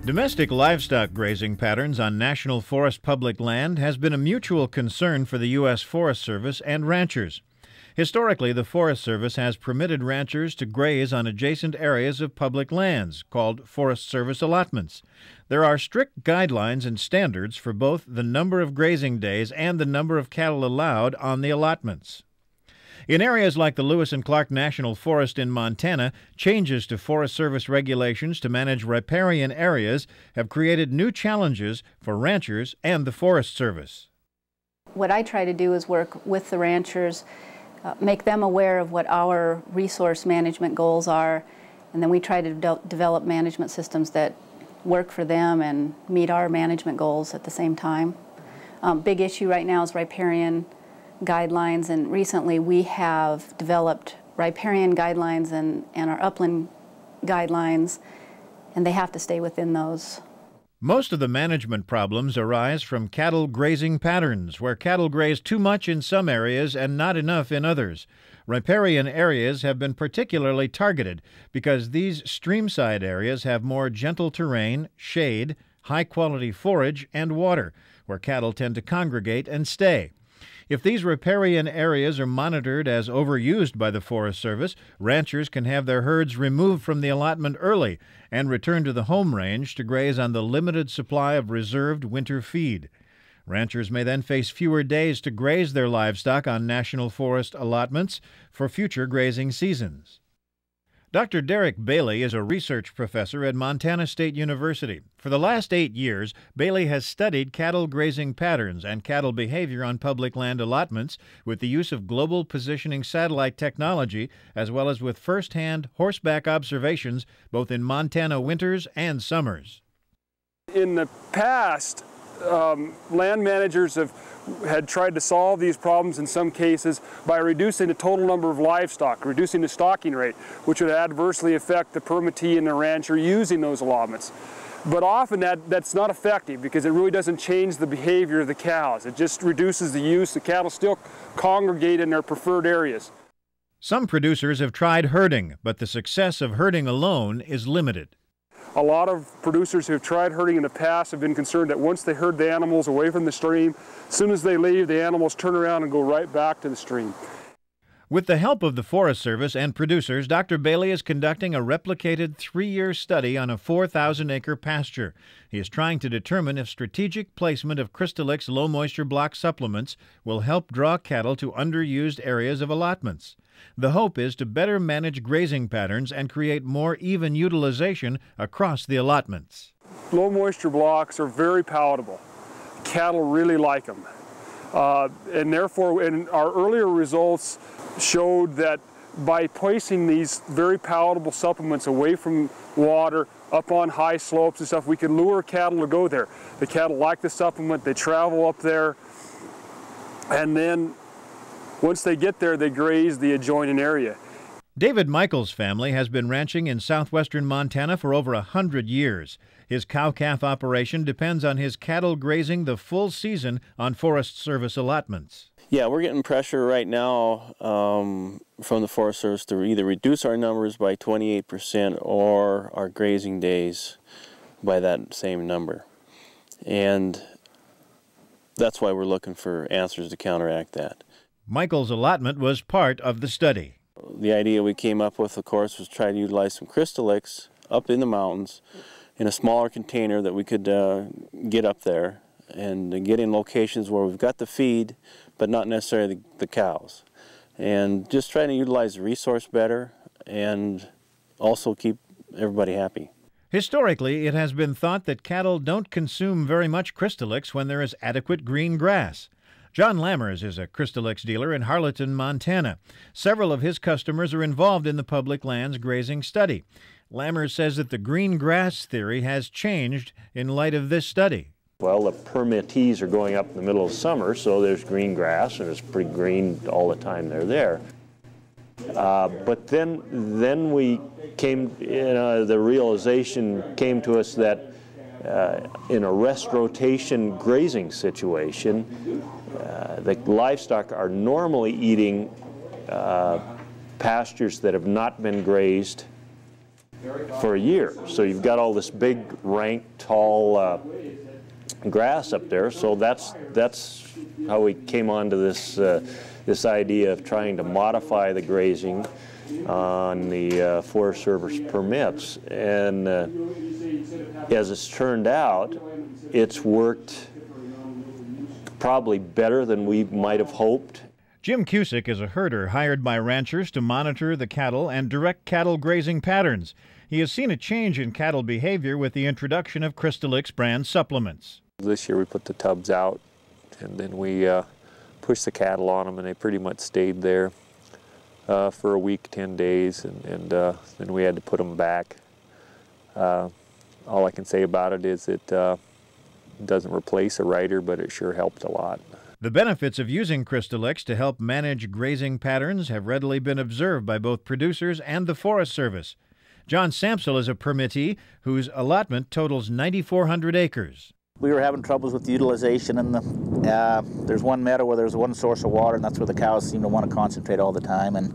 Domestic livestock grazing patterns on national forest public land has been a mutual concern for the U.S. Forest Service and ranchers. Historically, the Forest Service has permitted ranchers to graze on adjacent areas of public lands, called Forest Service allotments. There are strict guidelines and standards for both the number of grazing days and the number of cattle allowed on the allotments. In areas like the Lewis and Clark National Forest in Montana, changes to Forest Service regulations to manage riparian areas have created new challenges for ranchers and the Forest Service. What I try to do is work with the ranchers, make them aware of what our resource management goals are, and then we try to develop management systems that work for them and meet our management goals at the same time. Big issue right now is riparian guidelines, and recently we have developed riparian guidelines and our upland guidelines, and they have to stay within those. Most of the management problems arise from cattle grazing patterns, where cattle graze too much in some areas and not enough in others. Riparian areas have been particularly targeted because these streamside areas have more gentle terrain, shade, high-quality forage, and water, where cattle tend to congregate and stay. If these riparian areas are monitored as overused by the Forest Service, ranchers can have their herds removed from the allotment early and return to the home range to graze on the limited supply of reserved winter feed. Ranchers may then face fewer days to graze their livestock on national forest allotments for future grazing seasons. Dr. Derek Bailey is a research professor at Montana State University. For the last 8 years, Bailey has studied cattle grazing patterns and cattle behavior on public land allotments with the use of global positioning satellite technology, as well as with first-hand horseback observations both in Montana winters and summers. In the past, land managers had tried to solve these problems in some cases by reducing the total number of livestock, reducing the stocking rate, which would adversely affect the permittee and the rancher using those allotments. But often that's not effective because it really doesn't change the behavior of the cows. It just reduces the use. The cattle still congregate in their preferred areas. Some producers have tried herding, but the success of herding alone is limited. A lot of producers who have tried herding in the past have been concerned that once they herd the animals away from the stream, as soon as they leave, the animals turn around and go right back to the stream. With the help of the Forest Service and producers, Dr. Bailey is conducting a replicated 3-year study on a 4,000-acre pasture. He is trying to determine if strategic placement of Crystalix low-moisture block supplements will help draw cattle to underused areas of allotments. The hope is to better manage grazing patterns and create more even utilization across the allotments. Low moisture blocks are very palatable. Cattle really like them. And therefore, in our earlier results showed that by placing these very palatable supplements away from water, up on high slopes and stuff, we can lure cattle to go there. The cattle like the supplement, they travel up there, and then once they get there, they graze the adjoining area. David Michael's family has been ranching in southwestern Montana for over 100 years. His cow-calf operation depends on his cattle grazing the full season on Forest Service allotments. Yeah, we're getting pressure right now from the Forest Service to either reduce our numbers by 28% or our grazing days by that same number. And that's why we're looking for answers to counteract that. Michael's allotment was part of the study. The idea we came up with, of course, was try to utilize some Crystalix up in the mountains in a smaller container that we could get up there and get in locations where we've got the feed, but not necessarily the cows. And just trying to utilize the resource better and also keep everybody happy. Historically, it has been thought that cattle don't consume very much Crystalix when there is adequate green grass. John Lammers is a Crystalix dealer in Harleton, Montana. Several of his customers are involved in the public lands grazing study. Lammers says that the green grass theory has changed in light of this study. Well, the permittees are going up in the middle of summer, so there's green grass, and it's pretty green all the time they're there. But then we came, the realization came to us that in a rest rotation grazing situation, the livestock are normally eating pastures that have not been grazed for a year. So you've got all this big, rank, tall grass up there. So that's how we came onto this idea of trying to modify the grazing on the Forest Service permits. And as it's turned out, it's worked probably better than we might have hoped. Jim Cusick is a herder hired by ranchers to monitor the cattle and direct cattle grazing patterns. He has seen a change in cattle behavior with the introduction of Crystalix brand supplements. This year we put the tubs out, and then we pushed the cattle on them, and they pretty much stayed there for a week, 10 days, and then we had to put them back. All I can say about it is it doesn't replace a rider, but it sure helped a lot. The benefits of using Crystalix to help manage grazing patterns have readily been observed by both producers and the Forest Service. John Samsel is a permittee whose allotment totals 9,400 acres. We were having troubles with the utilization, and there's one meadow where there's one source of water, and that's where the cows seem to want to concentrate all the time. And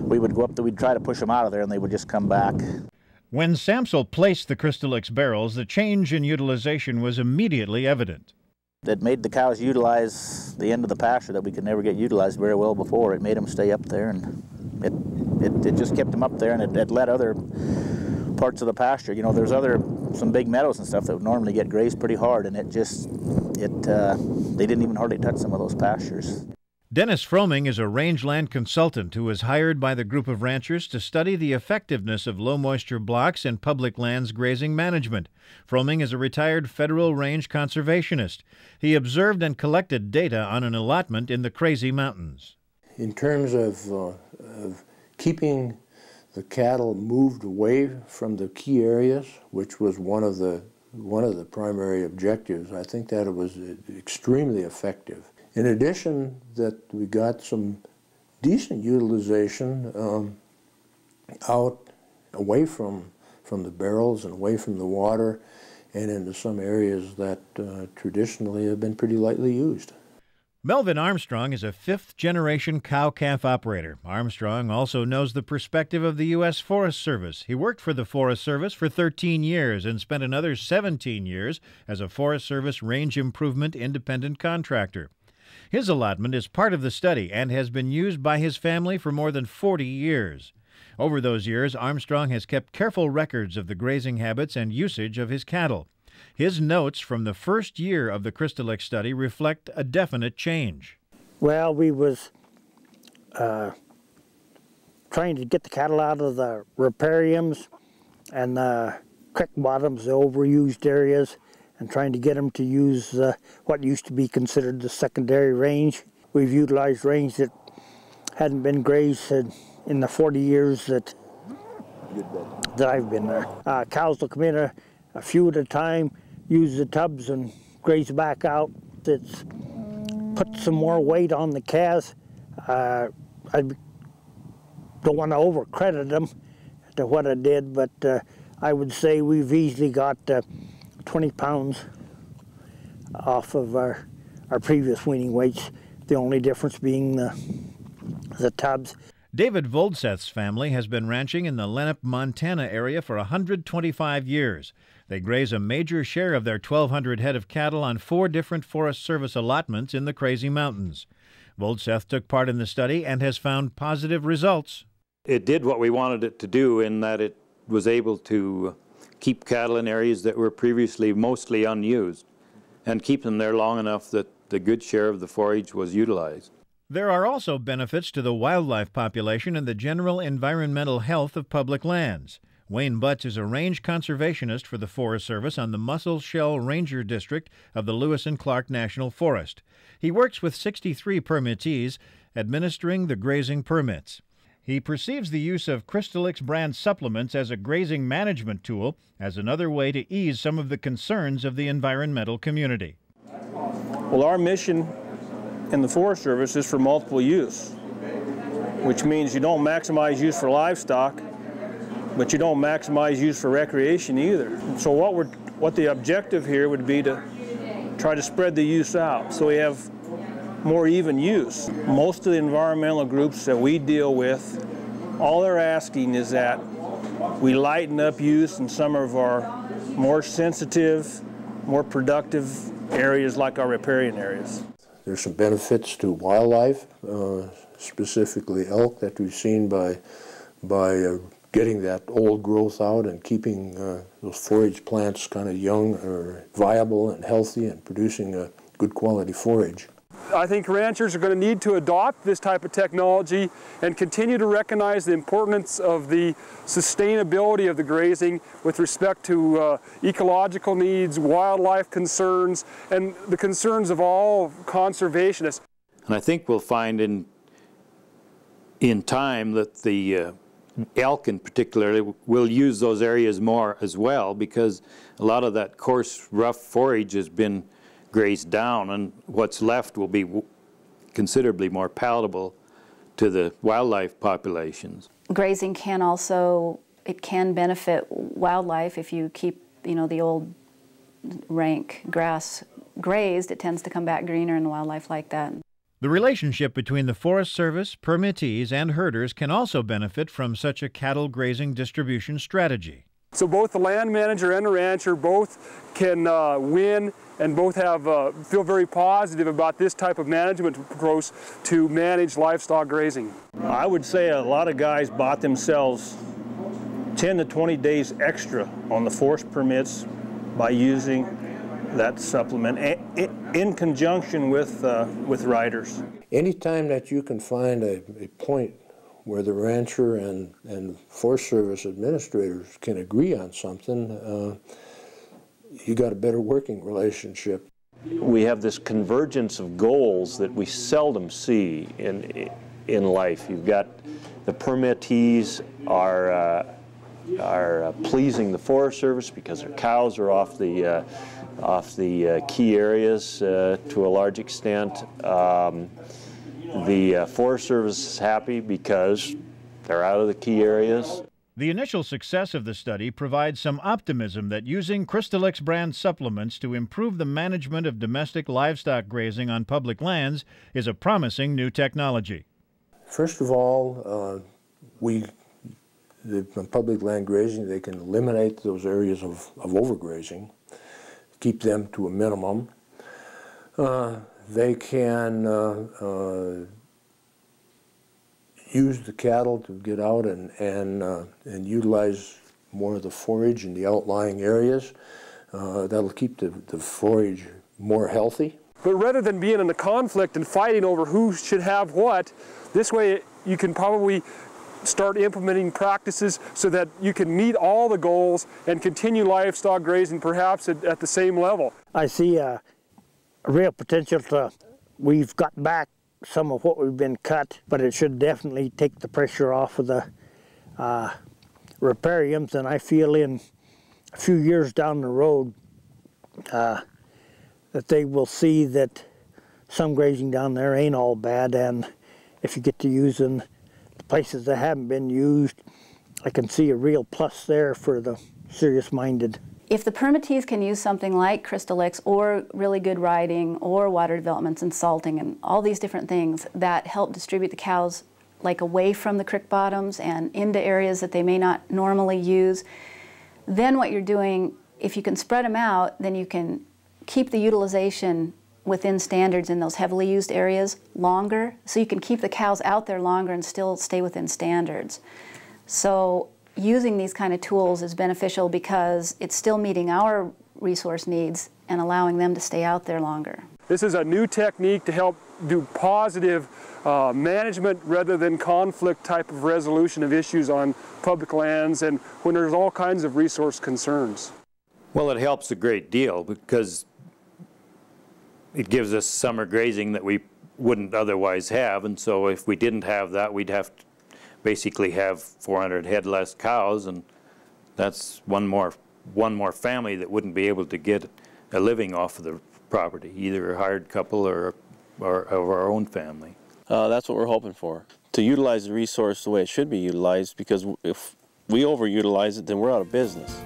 we would go up there, we'd try to push them out of there, and they would just come back. When Samsel placed the Crystalix barrels, the change in utilization was immediately evident. It made the cows utilize the end of the pasture that we could never get utilized very well before. It made them stay up there, and it just kept them up there, and it let other parts of the pasture. You know, there's some big meadows and stuff that would normally get grazed pretty hard, and they didn't even hardly touch some of those pastures. Dennis Froming is a rangeland consultant who was hired by the group of ranchers to study the effectiveness of low-moisture blocks in public lands grazing management. Froming is a retired federal range conservationist. He observed and collected data on an allotment in the Crazy Mountains. In terms of keeping the cattle moved away from the key areas, which was one of the primary objectives, I think that it was extremely effective. In addition, that we got some decent utilization out away from the barrels and away from the water, and into some areas that traditionally have been pretty lightly used. Melvin Armstrong is a fifth-generation cow-calf operator. Armstrong also knows the perspective of the U.S. Forest Service. He worked for the Forest Service for 13 years and spent another 17 years as a Forest Service range improvement independent contractor. His allotment is part of the study and has been used by his family for more than 40 years. Over those years, Armstrong has kept careful records of the grazing habits and usage of his cattle. His notes from the first year of the Crystalix study reflect a definite change. Well, we was trying to get the cattle out of the ripariums and the creek bottoms, the overused areas, and trying to get them to use what used to be considered the secondary range. We've utilized range that hadn't been grazed in the 40 years that I've been there. Cows will come in a few at a time, use the tubs and graze back out. It's put some more weight on the calves. I don't want to overcredit them to what I did, but I would say we've easily got 20 pounds off of our previous weaning weights, the only difference being the tubs. David Voldseth's family has been ranching in the Lenape, Montana area for 125 years. They graze a major share of their 1,200 head of cattle on 4 different Forest Service allotments in the Crazy Mountains. Voldseth took part in the study and has found positive results. It did what we wanted it to do in that it was able to keep cattle in areas that were previously mostly unused and keep them there long enough that the good share of the forage was utilized. There are also benefits to the wildlife population and the general environmental health of public lands. Wayne Butts is a range conservationist for the Forest Service on the Muscle Shell Ranger District of the Lewis and Clark National Forest. He works with 63 permittees administering the grazing permits. He perceives the use of Crystalix brand supplements as a grazing management tool as another way to ease some of the concerns of the environmental community. Well, our mission in the Forest Service is for multiple use, which means you don't maximize use for livestock, but you don't maximize use for recreation either. So what the objective here would be to try to spread the use out so we have more even use. Most of the environmental groups that we deal with, all they're asking is that we lighten up use in some of our more sensitive, more productive areas like our riparian areas. There's some benefits to wildlife, specifically elk, that we've seen by getting that old growth out and keeping those forage plants kind of young or viable and healthy and producing a good quality forage. I think ranchers are going to need to adopt this type of technology and continue to recognize the importance of the sustainability of the grazing with respect to ecological needs, wildlife concerns, and the concerns of all conservationists. And I think we'll find in time that the elk in particular will use those areas more as well, because a lot of that coarse, rough forage has been grazed down, and what's left will be considerably more palatable to the wildlife populations. Grazing can also, it can benefit wildlife if you keep, the old rank grass grazed. It tends to come back greener, and wildlife like that. The relationship between the Forest Service, permittees, and herders can also benefit from such a cattle grazing distribution strategy. So both the land manager and the rancher both can win, and both have feel very positive about this type of management approach to manage livestock grazing. I would say a lot of guys bought themselves 10 to 20 days extra on the forest permits by using that supplement in conjunction with riders. Anytime that you can find a point where the rancher and Forest Service administrators can agree on something, you got a better working relationship. We have this convergence of goals that we seldom see in life. You've got the permittees are pleasing the Forest Service because their cows are off the key areas to a large extent. The Forest Service is happy because they're out of the key areas. The initial success of the study provides some optimism that using Crystalix brand supplements to improve the management of domestic livestock grazing on public lands is a promising new technology. First of all, on public land grazing, they can eliminate those areas of overgrazing, keep them to a minimum. They can use the cattle to get out and utilize more of the forage in the outlying areas. That'll keep the forage more healthy. But rather than being in a conflict and fighting over who should have what, this way you can probably start implementing practices so that you can meet all the goals and continue livestock grazing perhaps at the same level. I see a real potential we've got back some of what we've been cut, but it should definitely take the pressure off of the ripariums, and I feel in a few years down the road that they will see that some grazing down there ain't all bad, and if you get to using the places that haven't been used, I can see a real plus there for the serious-minded. If the permittees can use something like Crystalix or really good riding or water developments and salting and all these different things that help distribute the cows like away from the creek bottoms and into areas that they may not normally use, then what you're doing, if you can spread them out, then you can keep the utilization within standards in those heavily used areas longer, so you can keep the cows out there longer and still stay within standards. So using these kind of tools is beneficial because it's still meeting our resource needs and allowing them to stay out there longer. This is a new technique to help do positive management rather than conflict type of resolution of issues on public lands and when there's all kinds of resource concerns. Well, it helps a great deal because it gives us summer grazing that we wouldn't otherwise have, and so if we didn't have that, we'd have to basically have 400 head less cows, and that's one more family that wouldn't be able to get a living off of the property, either a hired couple or our own family. That's what we're hoping for, to utilize the resource the way it should be utilized, because if we overutilize it, then we're out of business.